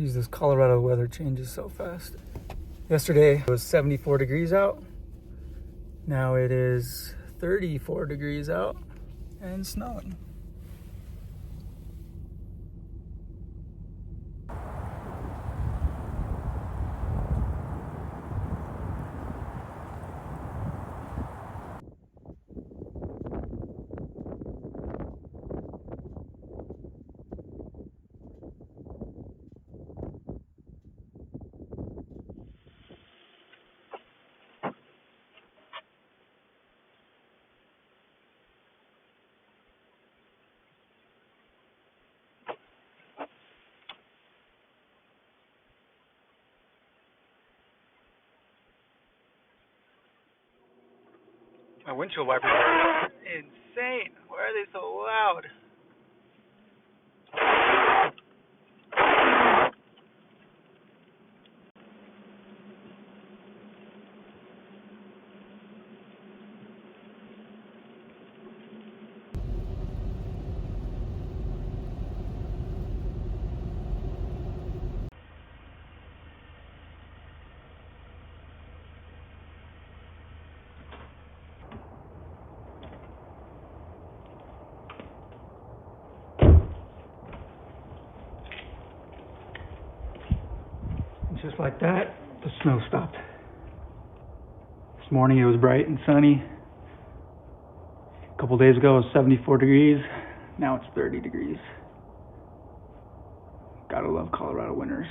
Geez, this Colorado weather changes so fast. Yesterday it was 74 degrees out. Now it is 34 degrees out and snowing. My windshield wipers are insane. Why are they so loud? Just like that, the snow stopped. This morning it was bright and sunny. A couple days ago it was 74 degrees. Now it's 30 degrees. Gotta love Colorado winters.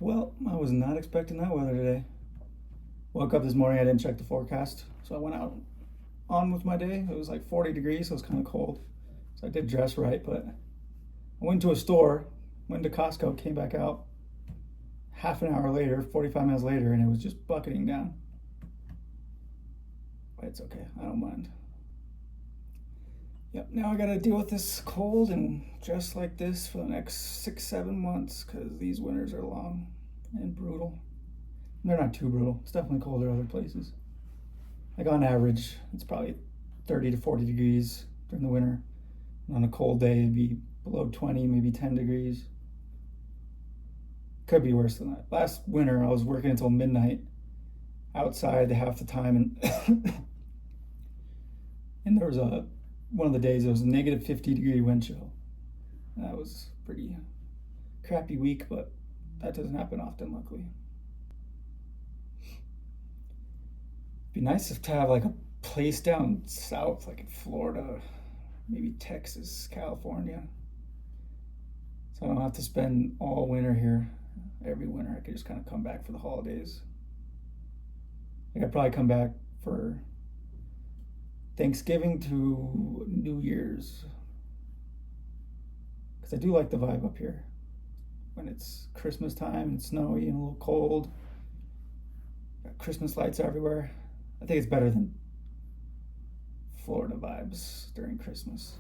Well, I was not expecting that weather today. Woke up this morning, I didn't check the forecast, so I went out on with my day. It was like 40 degrees, so it was kind of cold. So I did dress right, but I went to a store, went to Costco, came back out half an hour later, 45 minutes later, and it was just bucketing down. But it's okay, I don't mind. Yep, now I gotta deal with this cold and dress like this for the next 6-7 months because these winters are long and brutal. They're not too brutal. It's definitely colder other places. Like on average, it's probably 30 to 40 degrees during the winter. And on a cold day, it'd be below 20, maybe 10 degrees. Could be worse than that. Last winter, I was working until midnight outside half the time, and there was one of the days it was a negative 50-degree wind chill. That was pretty crappy week, but that doesn't happen often, luckily. Be nice to have like a place down south, like in Florida, maybe Texas, California. So I don't have to spend all winter here. Every winter I could just kind of come back for the holidays. Like I'd probably come back for Thanksgiving to New Year's. Because I do like the vibe up here. When it's Christmas time and snowy and a little cold. Got Christmas lights everywhere. I think it's better than Florida vibes during Christmas.